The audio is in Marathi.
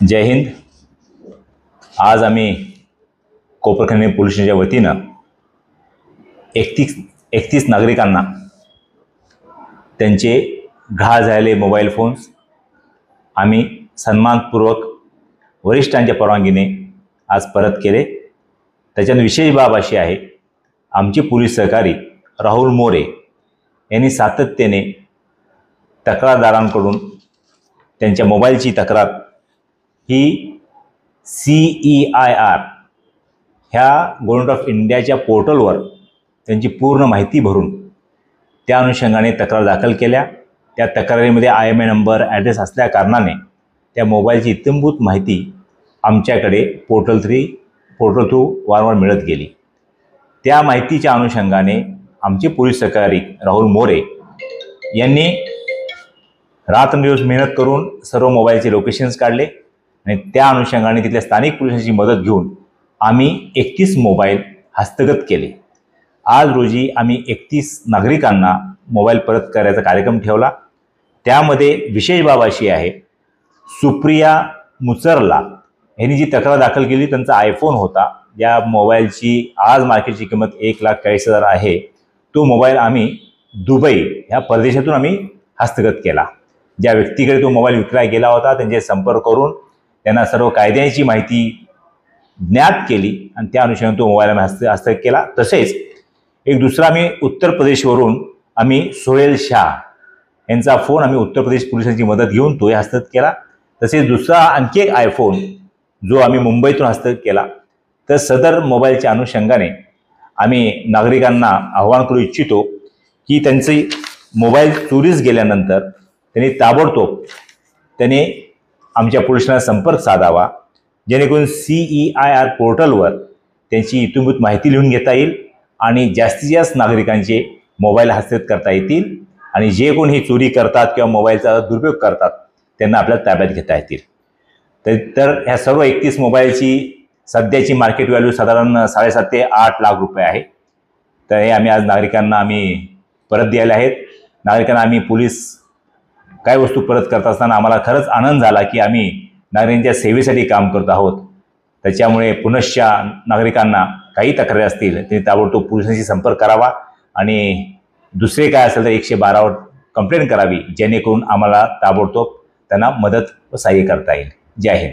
जय हिंद। आज आम्ही कोपरखैरणे पोलीस स्टेशनच्या वतीनं 31 नागरिकांना त्यांचे गहाळ झालेले मोबाईल फोन्स आम्ही सन्मानपूर्वक वरिष्ठांच्या परवानगीने आज परत केले। त्याच्यात विशेष बाब अशी आहे, आमचे पोलीस सहकारी राहुल मोरे यांनी सातत्याने तक्रारदारांकडून त्यांच्या मोबाईलची तक्रार ही CEIR ह्या गव्हर्नमेंट ऑफ इंडियाच्या पोर्टलवर त्यांची पूर्ण माहिती भरून त्या अनुषंगाने तक्रार दाखल केल्या। त्या तक्रारीमध्ये IMEI नंबर ॲड्रेस असल्या कारणाने त्या मोबाईलची इत्थंभूत माहिती आमच्याकडे पोर्टल थ्रू वारंवार मिळत गेली। त्या माहितीच्या अनुषंगाने आमचे पोलीस सहकारी राहुल मोरे यांनी रात्रंदिवस मेहनत करून सर्व मोबाईलचे लोकेशन्स काढले आणि त्या अनुषंगाने तिथल्या स्थानिक पोलिसांची मदत घेऊन आम्ही 31 मोबाईल हस्तगत केले। आज रोजी आम्ही 31 नागरिकांना मोबाईल परत करायचा कार्यक्रम ठेवला। त्यामध्ये विशेष बाब अशी आहे, सुप्रिया मुचरला यांनी जी तक्रार दाखल केली त्यांचा आयफोन होता, या मोबाईलची आज मार्केटची किंमत 1,40,000 आहे। तो मोबाईल आम्ही दुबई ह्या परदेशातून आम्ही हस्तगत केला। ज्या व्यक्तीकडे तो मोबाईल विक्राय गेला होता त्यांचे संपर्क करून त्यांना सर्व कायद्याची माहिती ज्ञात केली आणि त्या अनुषंगाने तो मोबाईल आम्ही हस्तगत केला। तसेच एक दुसरा आम्ही उत्तर प्रदेशवरून आम्ही सोहेल शाह यांचा फोन आम्ही उत्तर प्रदेश पोलिसांची मदत घेऊन तोही हस्तगत केला। तसेच दुसरा आणखी एक आयफोन जो आम्ही मुंबईतून हस्तगत केला। तर सदर मोबाईलच्या अनुषंगाने आम्ही नागरिकांना आवाहन करू इच्छितो की त्यांचे मोबाईल चोरीस गेल्यानंतर त्यांनी ताबडतोब आमच्या पोलिसांना संपर्क साधावा, जेणेकरून CEIR पोर्टलवर त्यांची इत्थंभूत माहिती लिहून घेता येईल आणि जास्तीत जास्त नागरिकांचे मोबाईल हस्तगत करता येतील आणि जे कोण ही चोरी करतात किंवा मोबाईलचा दुरुपयोग करतात त्यांना आपल्या ताब्यात घेता येतील। तर ह्या सर्व 31 मोबाईलची सध्याची मार्केट व्हॅल्यू साधारण 7.5 ते 8 लाख रुपये आहे। तर हे आम्ही आज नागरिकांना परत द्यायला आहेत। नागरिकांना आम्ही पोलीस काय वस्तू परत करत असताना आम्हाला खरंच आनंद झाला की आम्ही नागरिकांच्या सेवेसाठी काम करत आहोत। त्याच्यामुळे पुनश्च नागरिकांना काही तक्रारी असतील त्यांनी ताबडतोब पोलिसांशी संपर्क करावा आणि दुसरे काय असेल तर 112वर कंप्लेंट करावी, जेणेकरून आम्हाला ताबडतोब त्यांना मदत व सहाय्य करता येईल। जय हिंद।